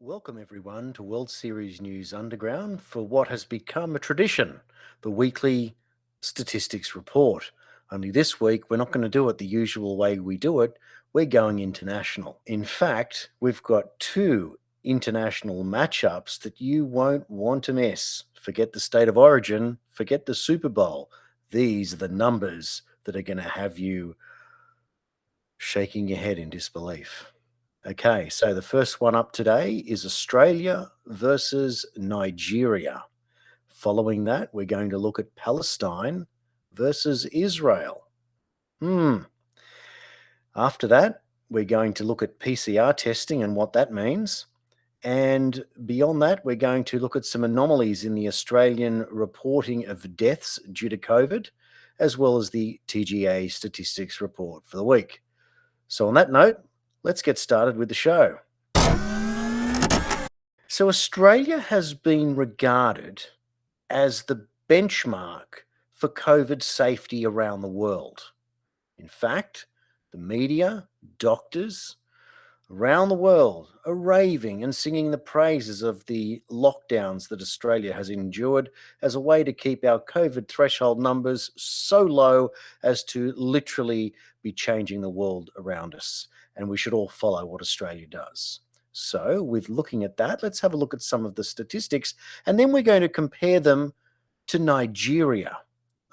Welcome, everyone, to World Series News Underground for what has become a tradition, the weekly statistics report. Only this week, we're not going to do it the usual way we do it. We're going international. In fact, we've got two international matchups that you won't want to miss. Forget the state of origin, forget the Super Bowl. These are the numbers that are going to have you shaking your head in disbelief. Okay, so the first one up today is Australia versus Nigeria. Following that, we're going to look at Palestine versus Israel. Hmm. After that, we're going to look at PCR testing and what that means. And beyond that, we're going to look at some anomalies in the Australian reporting of deaths due to COVID, as well as the TGA statistics report for the week. So, on that note, let's get started with the show. So, Australia has been regarded as the benchmark for COVID safety around the world. In fact, the media, doctors around the world are raving and singing the praises of the lockdowns that Australia has endured as a way to keep our COVID threshold numbers so low as to literally be changing the world around us. And we should all follow what Australia does. So, with looking at that, let's have a look at some of the statistics, and then we're going to compare them to Nigeria,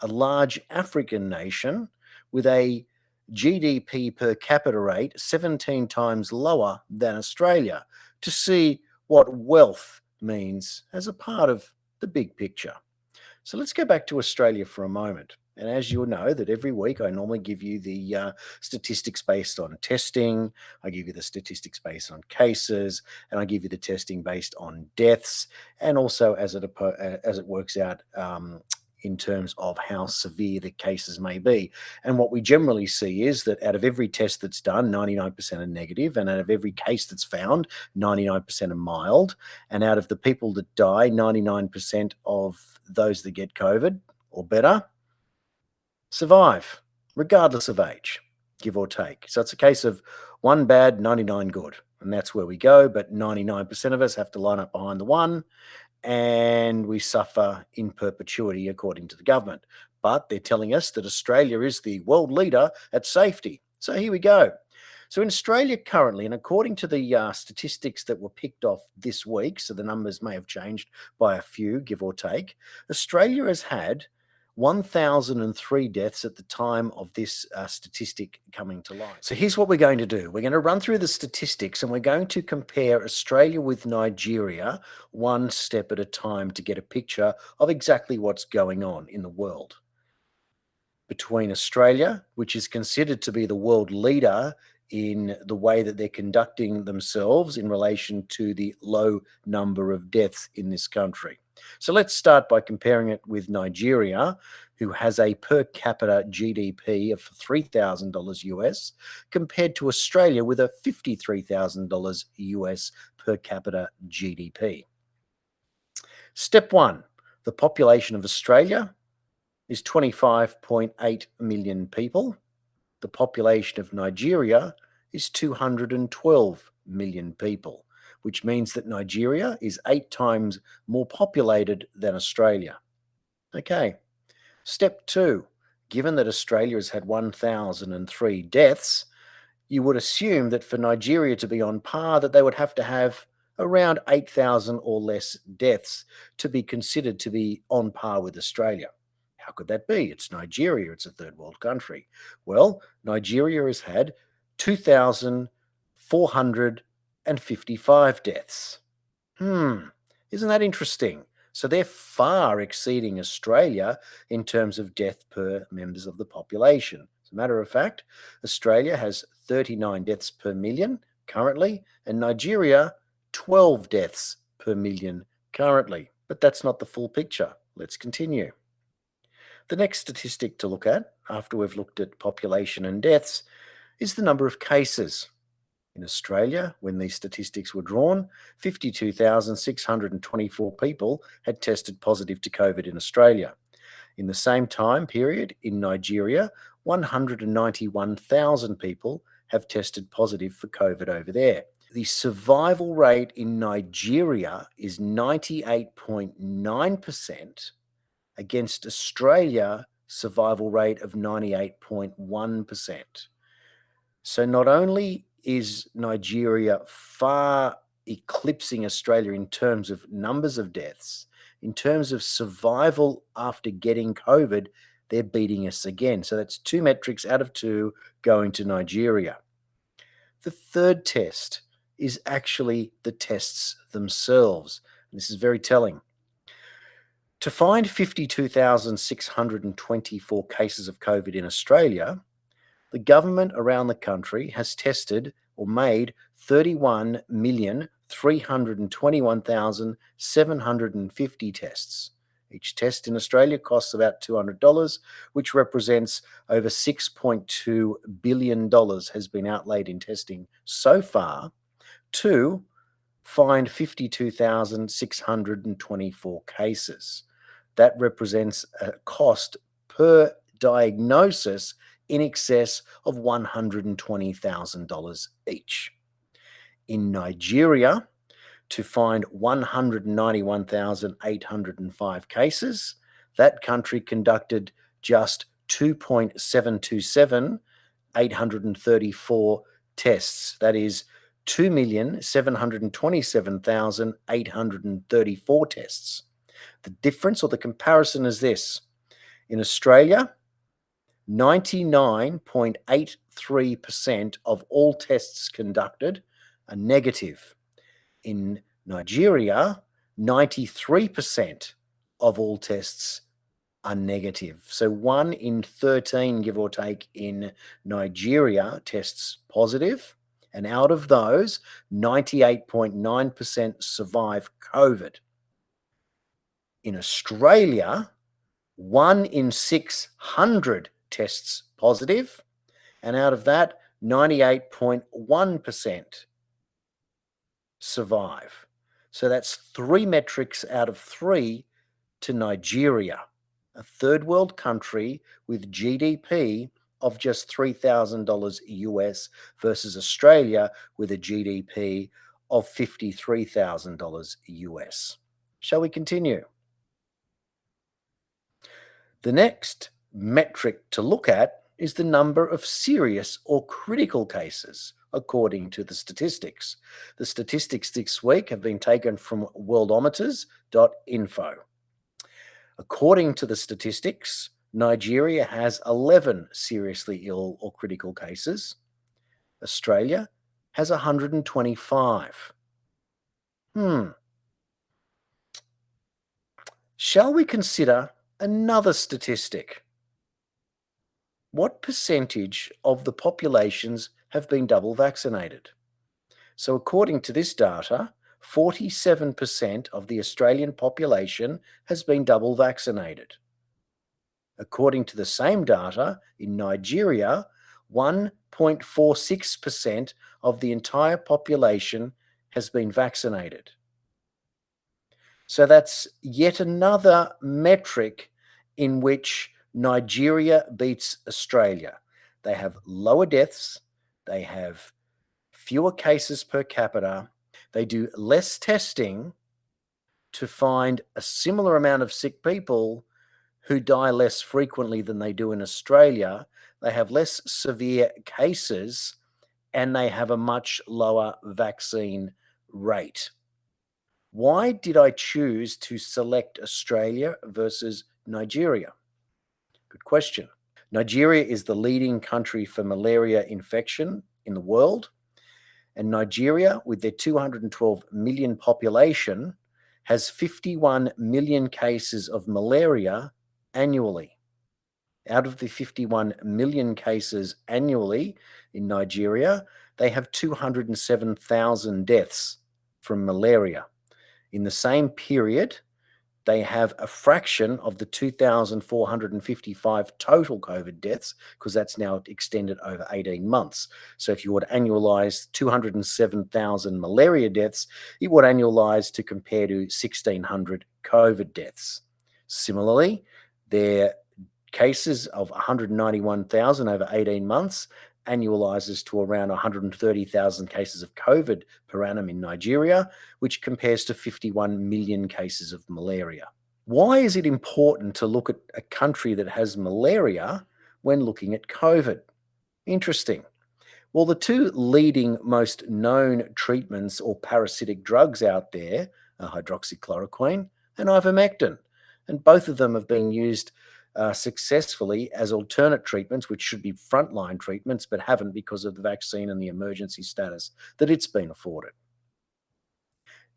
a large African nation with a GDP per capita rate 17 times lower than Australia, to see what wealth means as a part of the big picture. So let's go back to Australia for a moment. And as you'll know, that every week I normally give you the statistics based on testing, I give you the statistics based on cases, and I give you the testing based on deaths, and also as it works out in terms of how severe the cases may be. And what we generally see is that out of every test that's done, 99% are negative, and out of every case that's found, 99% are mild, and out of the people that die, 99% of those that get COVID or better survive, regardless of age, give or take. So it's a case of one bad, 99 good. And that's where we go. But 99% of us have to line up behind the one, and we suffer in perpetuity, according to the government. But they're telling us that Australia is the world leader at safety. So here we go. So in Australia currently, and according to the statistics that were picked off this week, so the numbers may have changed by a few, give or take, Australia has had 1,003 deaths at the time of this statistic coming to light. So here's what we're going to do. We're going to run through the statistics, and we're going to compare Australia with Nigeria one step at a time to get a picture of exactly what's going on in the world. Between Australia, which is considered to be the world leader in the way that they're conducting themselves in relation to the low number of deaths in this country. So let's start by comparing it with Nigeria, who has a per capita GDP of $3,000 US, compared to Australia with a $53,000 US per capita GDP. Step one, the population of Australia is 25.8 million people. The population of Nigeria is 212 million people, which means that Nigeria is 8 times more populated than Australia. Okay. Step two, given that Australia has had 1,003 deaths, you would assume that for Nigeria to be on par, that they would have to have around 8,000 or less deaths to be considered to be on par with Australia. How could that be? It's Nigeria, it's a third world country. Well, Nigeria has had 2,455 deaths. Isn't that interesting? So they're far exceeding Australia in terms of death per members of the population. As a matter of fact, Australia has 39 deaths per million currently, and Nigeria, 12 deaths per million currently. But that's not the full picture. Let's continue. The next statistic to look at, after we've looked at population and deaths, is the number of cases. In Australia, when these statistics were drawn, 52,624 people had tested positive to COVID in Australia. In the same time period, in Nigeria, 191,000 people have tested positive for COVID over there. The survival rate in Nigeria is 98.9% against Australia survival rate of 98.1%. So not only is Nigeria far eclipsing Australia in terms of numbers of deaths, in terms of survival after getting COVID, they're beating us again. So that's two metrics out of two going to Nigeria. The third test is actually the tests themselves. This is very telling. To find 52,624 cases of COVID in Australia, the government around the country has tested or made 31,321,750 tests. Each test in Australia costs about $200, which represents over $6.2 billion has been outlaid in testing so far to find 52,624 cases. That represents a cost per diagnosis in excess of $120,000 each. In Nigeria, to find 191,805 cases, that country conducted just 2.727 834 tests. That is 2,727,834 tests. The difference or the comparison is this. In Australia, 99.83% of all tests conducted are negative. In Nigeria, 93% of all tests are negative. So 1 in 13, give or take, in Nigeria tests positive. And out of those, 98.9% survive COVID. In Australia, 1 in 600 tests positive. And out of that, 98.1% survive. So that's 3 metrics out of 3 to Nigeria, a third world country with GDP of just $3,000 US versus Australia with a GDP of $53,000 US. Shall we continue? The next metric to look at is the number of serious or critical cases, according to the statistics. The statistics this week have been taken from worldometers.info. According to the statistics, Nigeria has 11 seriously ill or critical cases. Australia has 125. Shall we consider another statistic? What percentage of the populations have been double vaccinated? So according to this data, 47% of the Australian population has been double vaccinated. According to the same data, in Nigeria, 1.46% of the entire population has been vaccinated. So that's yet another metric in which Nigeria beats Australia. They have lower deaths, they have fewer cases per capita, they do less testing to find a similar amount of sick people who die less frequently than they do in Australia. They have less severe cases and they have a much lower vaccine rate. Why did I choose to select Australia versus Nigeria? Good question. Nigeria is the leading country for malaria infection in the world, and Nigeria, with their 212 million population, has 51 million cases of malaria annually. Out of the 51 million cases annually in Nigeria, they have 207,000 deaths from malaria. In the same period, they have a fraction of the 2,455 total COVID deaths, because that's now extended over 18 months. So if you would annualize 207,000 malaria deaths, it would annualize to compare to 1,600 COVID deaths. Similarly, their cases of 191,000 over 18 months annualizes to around 130,000 cases of COVID per annum in Nigeria, which compares to 51 million cases of malaria. Why is it important to look at a country that has malaria when looking at COVID? Interesting. Well, the two leading most known treatments or parasitic drugs out there are hydroxychloroquine and ivermectin, and both of them have been used successfully as alternate treatments, which should be frontline treatments, but haven't because of the vaccine and the emergency status that it's been afforded.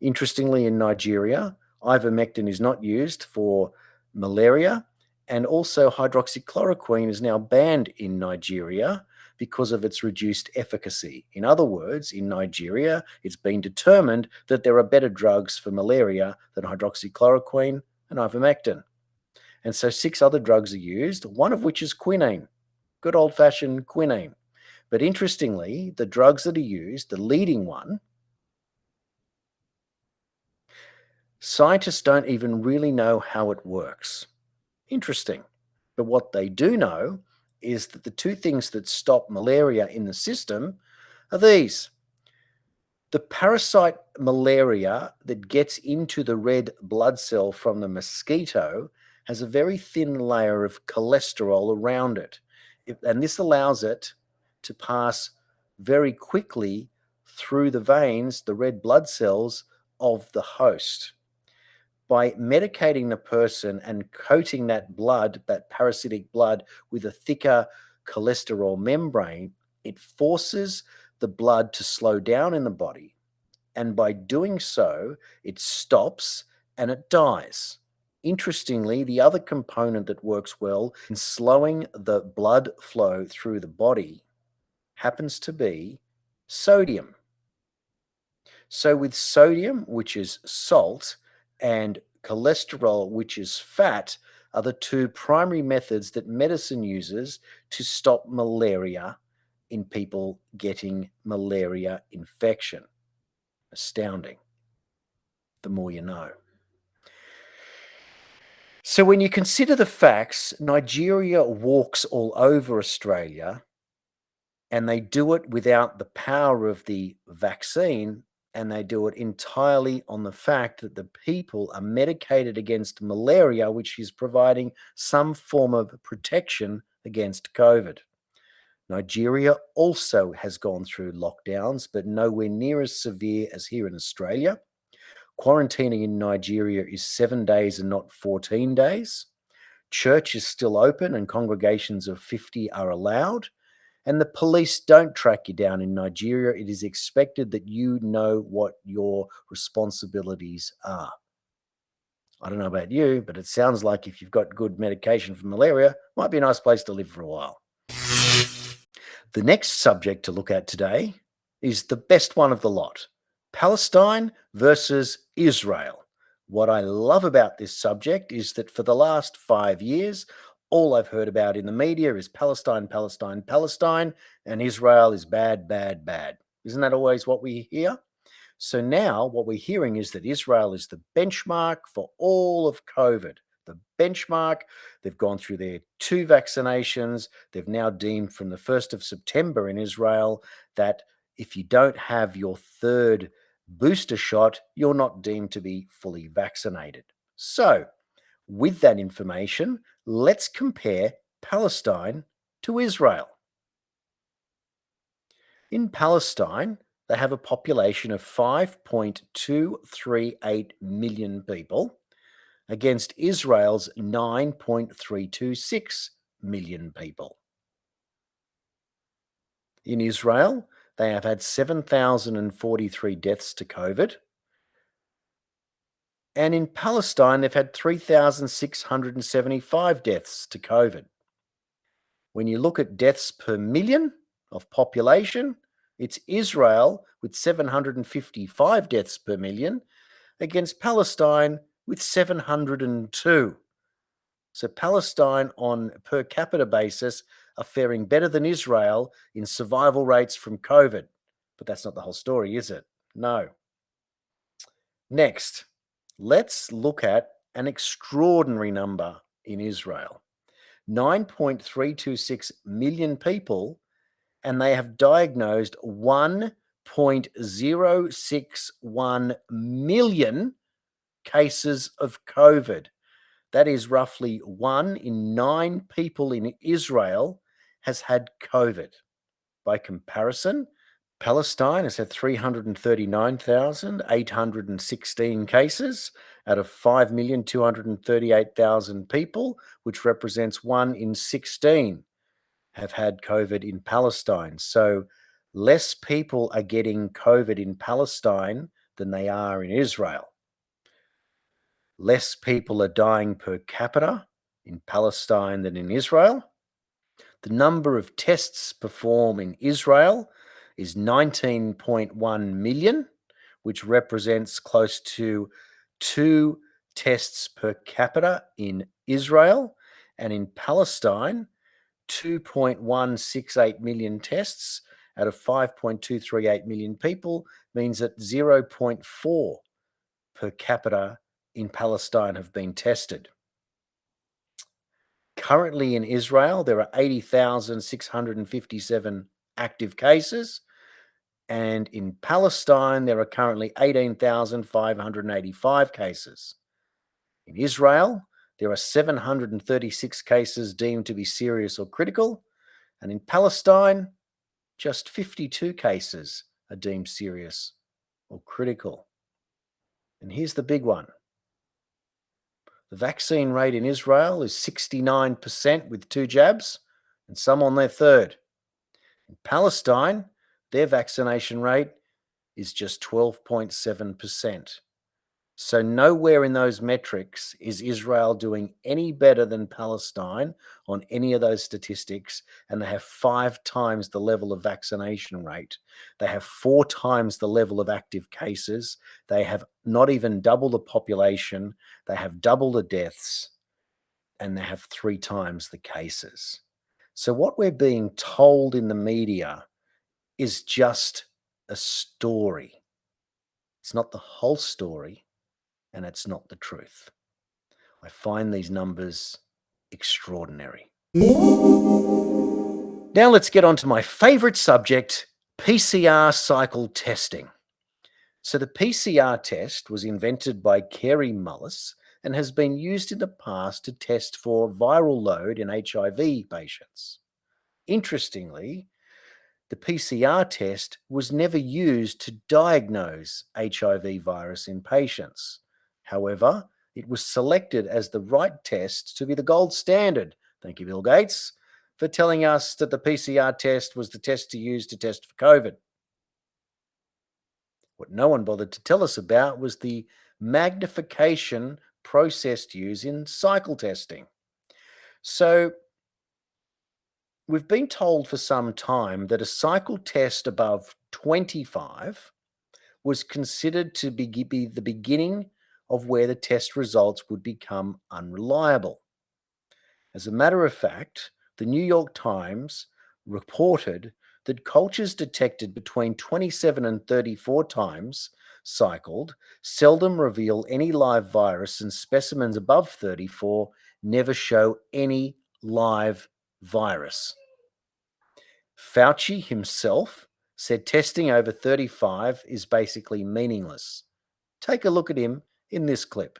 Interestingly, in Nigeria, ivermectin is not used for malaria, and also hydroxychloroquine is now banned in Nigeria because of its reduced efficacy. In other words, in Nigeria, it's been determined that there are better drugs for malaria than hydroxychloroquine and ivermectin. And so six other drugs are used, one of which is quinine, good old fashioned quinine. But interestingly, the drugs that are used, the leading one, scientists don't even really know how it works. Interesting. But what they do know is that the two things that stop malaria in the system are these. The parasite malaria that gets into the red blood cell from the mosquito has a very thin layer of cholesterol around it. And this allows it to pass very quickly through the veins, the red blood cells of the host. By medicating the person and coating that blood, that parasitic blood, with a thicker cholesterol membrane, it forces the blood to slow down in the body. And by doing so, it stops and it dies. Interestingly, the other component that works well in slowing the blood flow through the body happens to be sodium. So, with sodium, which is salt, and cholesterol, which is fat, are the two primary methods that medicine uses to stop malaria in people getting malaria infection. Astounding. The more you know. So, when you consider the facts, Nigeria walks all over Australia, and they do it without the power of the vaccine, and they do it entirely on the fact that the people are medicated against malaria, which is providing some form of protection against COVID. Nigeria also has gone through lockdowns, but nowhere near as severe as here in Australia. Quarantining in Nigeria is 7 days and not 14 days. Church is still open and congregations of 50 are allowed. And the police don't track you down in Nigeria. It is expected that you know what your responsibilities are. I don't know about you, but it sounds like if you've got good medication for malaria, might be a nice place to live for a while. The next subject to look at today is the best one of the lot: Palestine versus Israel. What I love about this subject is that for the last 5 years, all I've heard about in the media is Palestine, Palestine, Palestine, and Israel is bad, bad, bad. Isn't that always what we hear? So now what we're hearing is that Israel is the benchmark for all of COVID. The benchmark, they've gone through their two vaccinations. They've now deemed from the 1st of September in Israel that if you don't have your third booster shot, you're not deemed to be fully vaccinated. So, with that information, let's compare Palestine to Israel. In Palestine, they have a population of 5.238 million people against Israel's 9.326 million people. In Israel, they have had 7,043 deaths to COVID. And in Palestine, they've had 3,675 deaths to COVID. When you look at deaths per million of population, it's Israel with 755 deaths per million against Palestine with 702. So Palestine on a per capita basis are faring better than Israel in survival rates from COVID. But that's not the whole story, is it? No. Next, let's look at an extraordinary number in Israel. 9.326 million people and they have diagnosed 1.061 million cases of COVID. That is roughly 1 in 9 people in Israel has had COVID. By comparison, Palestine has had 339,816 cases out of 5,238,000 people, which represents 1 in 16 have had COVID in Palestine. So less people are getting COVID in Palestine than they are in Israel. Less people are dying per capita in Palestine than in Israel. The number of tests performed in Israel is 19.1 million, which represents close to 2 tests per capita in Israel. And in Palestine, 2.168 million tests out of 5.238 million people means that 0.4 per capita in Palestine have been tested. Currently in Israel, there are 80,657 active cases, and in Palestine, there are currently 18,585 cases. In Israel, there are 736 cases deemed to be serious or critical, and in Palestine, just 52 cases are deemed serious or critical. And here's the big one. The vaccine rate in Israel is 69% with 2 jabs, and some on their third. In Palestine, their vaccination rate is just 12.7%. So nowhere in those metrics is Israel doing any better than Palestine on any of those statistics, and they have 5 times the level of vaccination rate. They have 4 times the level of active cases. They have not even double the population. They have double the deaths, and they have 3 times the cases. So what we're being told in the media is just a story. It's not the whole story, and it's not the truth. I find these numbers extraordinary. Now let's get on to my favorite subject, PCR cycle testing. So the PCR test was invented by Carey Mullis and has been used in the past to test for viral load in HIV patients. Interestingly, the PCR test was never used to diagnose HIV virus in patients. However, it was selected as the right test to be the gold standard. Thank you, Bill Gates, for telling us that the PCR test was the test to use to test for COVID. What no one bothered to tell us about was the magnification process used in cycle testing. So, we've been told for some time that a cycle test above 25 was considered to be the beginning of where the test results would become unreliable. As a matter of fact, the New York Times reported that cultures detected between 27 and 34 times cycled seldom reveal any live virus, and specimens above 34 never show any live virus. Fauci himself said testing over 35 is basically meaningless. Take a look at him in this clip.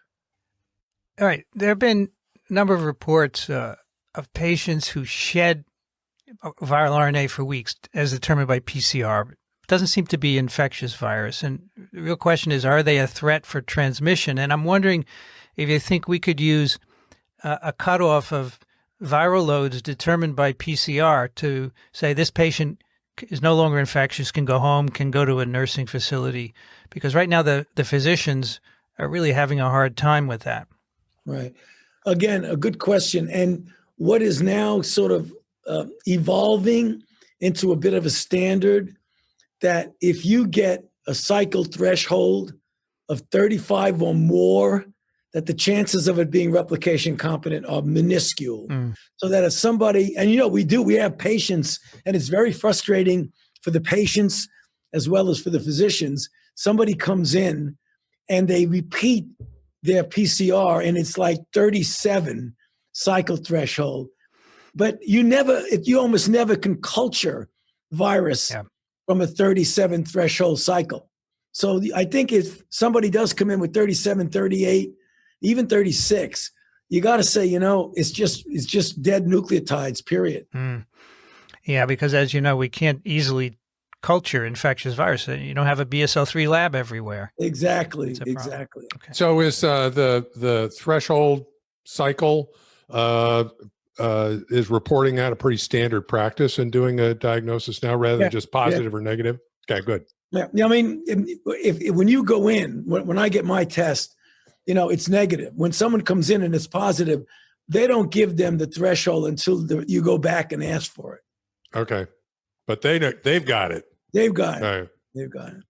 All right. There have been a number of reports of patients who shed viral RNA for weeks, as determined by PCR. It doesn't seem to be infectious virus. And the real question is, are they a threat for transmission? And I'm wondering if you think we could use a cutoff of viral loads determined by PCR to say this patient is no longer infectious, can go home, can go to a nursing facility. Because right now the physicians are really having a hard time with that. Right. Again, a good question. And what is now sort of evolving into a bit of a standard that if you get a cycle threshold of 35 or more, that the chances of it being replication competent are minuscule. So that if somebody, and we have patients, and it's very frustrating for the patients as well as for the physicians. Somebody comes in and they repeat their PCR and it's like 37 cycle threshold. But you almost never can culture virus Yeah. from a 37 threshold cycle. So I think if somebody does come in with 37, 38, even 36, you got to say, it's just dead nucleotides, period. Mm. Yeah, because as you know, we can't easily culture infectious virus. You don't have a BSL-3 lab everywhere. Exactly. It's a problem. Exactly. Okay. So is the threshold cycle is reporting out a pretty standard practice in doing a diagnosis now rather than just positive or negative? Okay, good. Yeah. I mean, if when you go in, when I get my test, it's negative. When someone comes in and it's positive, they don't give them the threshold until you go back and ask for it. Okay, but they've got it. They've got it. All right. They've got it.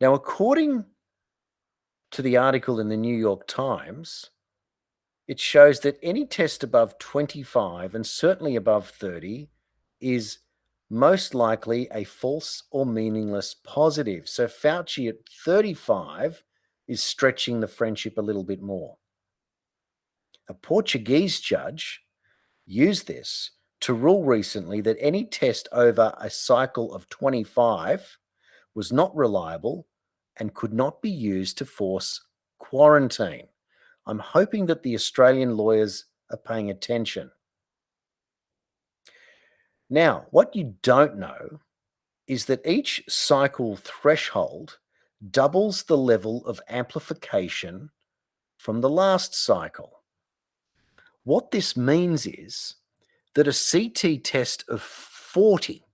Now, according to the article in the New York Times, it shows that any test above 25 and certainly above 30 is most likely a false or meaningless positive. So Fauci at 35 is stretching the friendship a little bit more. A Portuguese judge used this to rule recently that any test over a cycle of 25 was not reliable and could not be used to force quarantine. I'm hoping that the Australian lawyers are paying attention. Now, what you don't know is that each cycle threshold doubles the level of amplification from the last cycle. What this means is that a CT test of 40,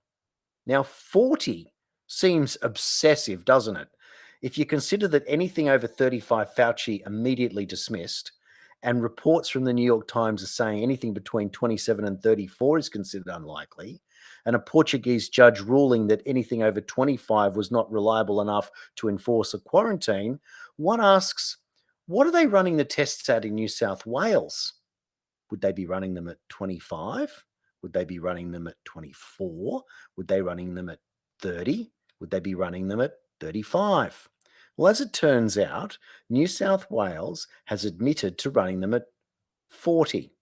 now 40 seems obsessive, doesn't it? If you consider that anything over 35, Fauci immediately dismissed, and reports from the New York Times are saying anything between 27 and 34 is considered unlikely, and a Portuguese judge ruling that anything over 25 was not reliable enough to enforce a quarantine, one asks, what are they running the tests at in New South Wales? Would they be running them at 25? Would they be running them at 24? Would they running them at 30? Would they be running them at 35? Well, as it turns out, New South Wales has admitted to running them at 40.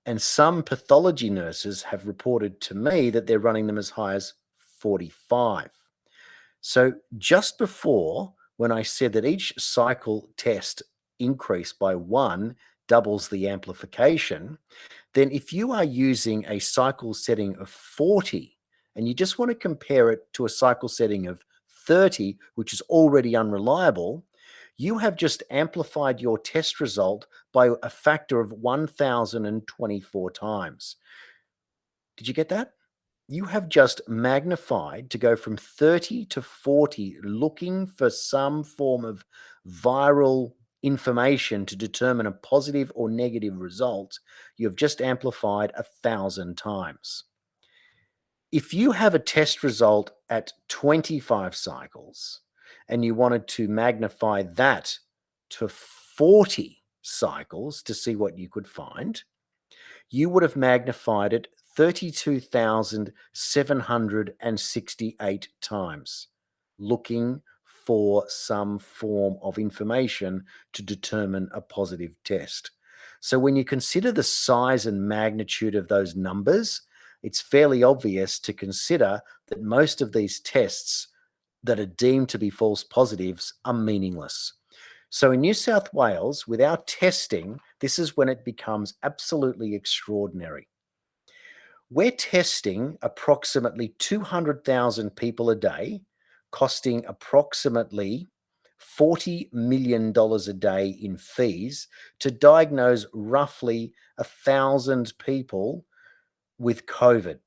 And some pathology nurses have reported to me that they're running them as high as 45. So just before, when I said that each cycle test increase by 1 doubles the amplification, then if you are using a cycle setting of 40 and you just want to compare it to a cycle setting of 30, which is already unreliable, you have just amplified your test result by a factor of 1,024 times. Did you get that? You have just magnified to go from 30 to 40, looking for some form of viral information to determine a positive or negative result. You have just amplified 1,000 times. If you have a test result at 25 cycles and you wanted to magnify that to 40 cycles to see what you could find, you would have magnified it 32,768 times, looking for some form of information to determine a positive test. So when you consider the size and magnitude of those numbers, it's fairly obvious to consider that most of these tests that are deemed to be false positives are meaningless. So in New South Wales, with our testing, this is when it becomes absolutely extraordinary. We're testing approximately 200,000 people a day, costing approximately $40 million a day in fees to diagnose roughly 1,000 people with COVID.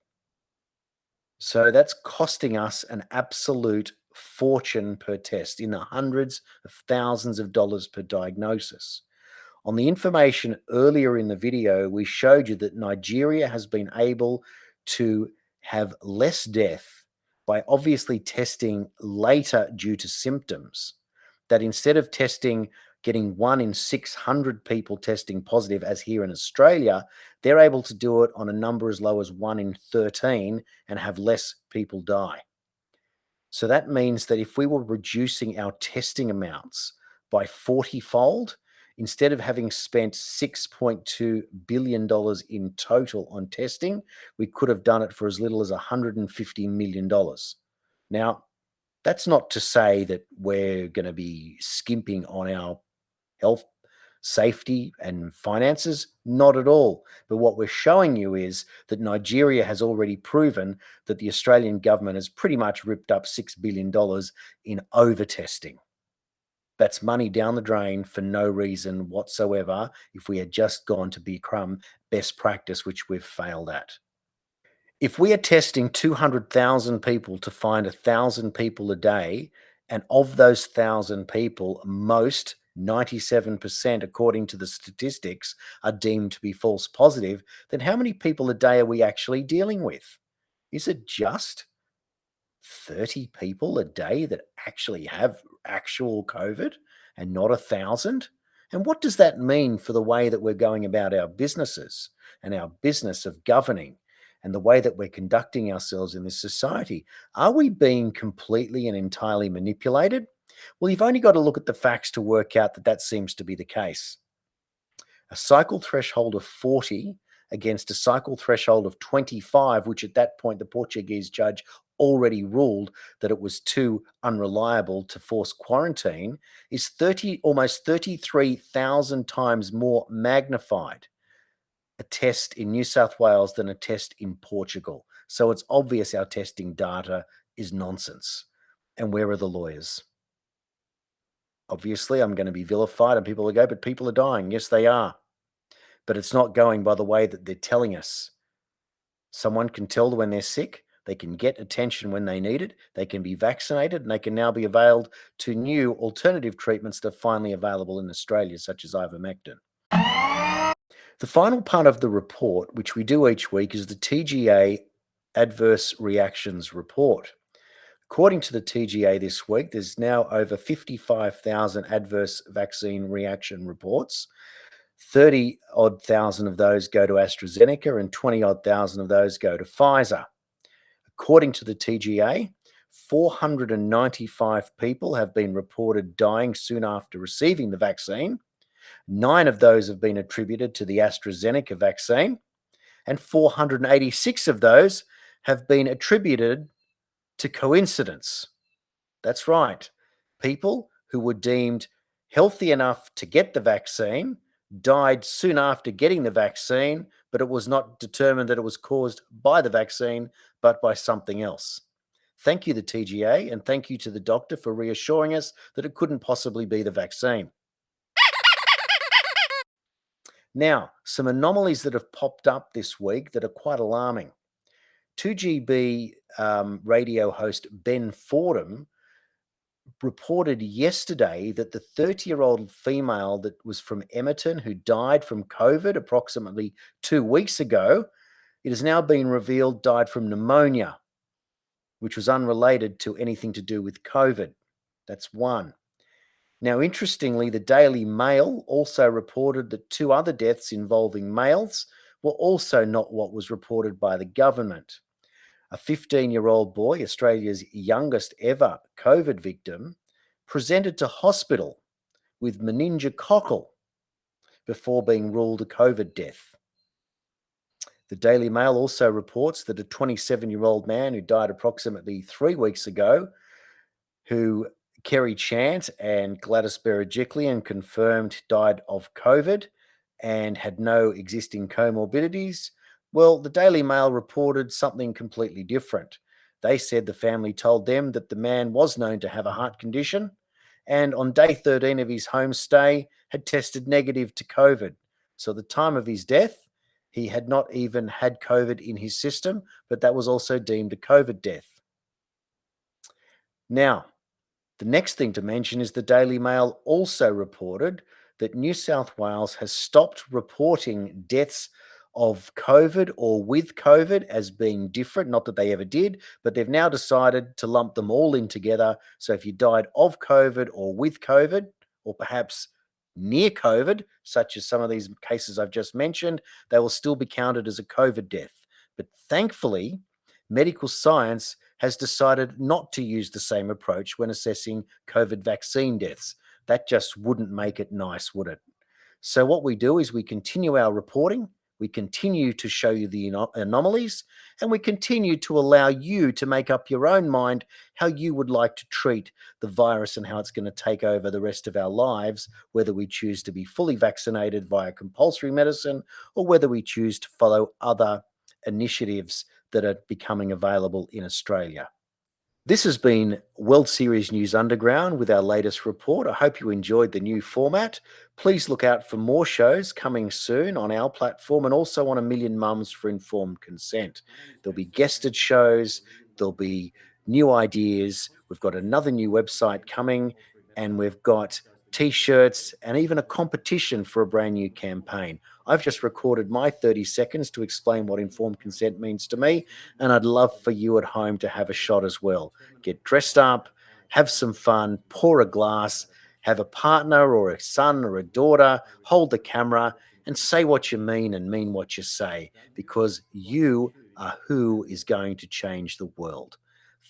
So that's costing us an absolute fortune per test, in the hundreds of thousands of dollars per diagnosis. On the information earlier in the video, we showed you that Nigeria has been able to have less death by obviously testing later due to symptoms. That instead of getting 1 in 600 people testing positive, as here in Australia, they're able to do it on a number as low as 1 in 13 and have less people die. So that means that if we were reducing our testing amounts by 40-fold, Instead of having spent $6.2 billion in total on testing, we could have done it for as little as $150 million. Now, that's not to say that we're going to be skimping on our health, safety, and finances. Not at all. But what we're showing you is that Nigeria has already proven that the Australian government has pretty much ripped up $6 billion in over-testing. That's money down the drain for no reason whatsoever if we had just gone to become best practice, which we've failed at. If we are testing 200,000 people to find 1,000 people a day, and of those 1,000 people, most 97%, according to the statistics, are deemed to be false positive, then how many people a day are we actually dealing with? Is it just 30 people a day that actually have actual COVID and not 1,000? And what does that mean for the way that we're going about our businesses and our business of governing and the way that we're conducting ourselves in this society? Are we being completely and entirely manipulated? Well, you've only got to look at the facts to work out that that seems to be the case. A cycle threshold of 40 against a cycle threshold of 25, which at that point the Portuguese judge already ruled that it was too unreliable to force quarantine, is almost 33,000 times more magnified a test in New South Wales than a test in Portugal. So it's obvious our testing data is nonsense. And where are the lawyers? Obviously, I'm going to be vilified and people will go, but people are dying. Yes, they are. But it's not going by the way that they're telling us. Someone can tell when they're sick, they can get attention when they need it, they can be vaccinated, and they can now be availed to new alternative treatments that are finally available in Australia, such as ivermectin. The final part of the report, which we do each week, is the TGA Adverse Reactions Report. According to the TGA this week, there's now over 55,000 adverse vaccine reaction reports. 30 odd thousand of those go to AstraZeneca and 20 odd thousand of those go to Pfizer. According to the TGA, 495 people have been reported dying soon after receiving the vaccine. 9 of those have been attributed to the AstraZeneca vaccine, and 486 of those have been attributed to coincidence. That's right. People who were deemed healthy enough to get the vaccine died soon after getting the vaccine, but it was not determined that it was caused by the vaccine, but by something else. Thank you, the TGA, and thank you to the doctor for reassuring us that it couldn't possibly be the vaccine. Now, some anomalies that have popped up this week that are quite alarming. 2GB radio host Ben Fordham reported yesterday that the 30-year-old female that was from Emerton who died from COVID approximately 2 weeks ago, it has now been revealed died from pneumonia, which was unrelated to anything to do with COVID. That's one. Now, interestingly, the Daily Mail also reported that 2 other deaths involving males were also not what was reported by the government. A 15-year-old boy, Australia's youngest ever COVID victim, presented to hospital with meningococcal before being ruled a COVID death. The Daily Mail also reports that a 27-year-old man who died approximately 3 weeks ago, who Kerry Chant and Gladys Berejiklian confirmed died of COVID and had no existing comorbidities. Well, the Daily Mail reported something completely different. They said the family told them that the man was known to have a heart condition and on day 13 of his home stay had tested negative to COVID. So at the time of his death, he had not even had COVID in his system, but that was also deemed a COVID death. Now, the next thing to mention is the Daily Mail also reported that New South Wales has stopped reporting deaths of COVID or with COVID as being different. Not that they ever did, but they've now decided to lump them all in together. So if you died of COVID or with COVID, or perhaps near COVID, such as some of these cases I've just mentioned, they will still be counted as a COVID death. But thankfully, medical science has decided not to use the same approach when assessing COVID vaccine deaths. That just wouldn't make it nice, would it? So, what we do is we continue our reporting, we continue to show you the anomalies, and we continue to allow you to make up your own mind how you would like to treat the virus and how it's going to take over the rest of our lives, whether we choose to be fully vaccinated via compulsory medicine or whether we choose to follow other initiatives that are becoming available in Australia. This has been World Series News Underground with our latest report. I hope you enjoyed the new format. Please look out for more shows coming soon on our platform and also on A Million Mums for Informed Consent. There'll be guested shows, there'll be new ideas. We've got another new website coming, and we've got t-shirts and even a competition for a brand new campaign. I've just recorded my 30 seconds to explain what informed consent means to me, and I'd love for you at home to have a shot as well. Get dressed up, have some fun, pour a glass, have a partner or a son or a daughter, hold the camera and say what you mean and mean what you say, because you are who is going to change the world.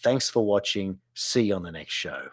Thanks for watching. See you on the next show.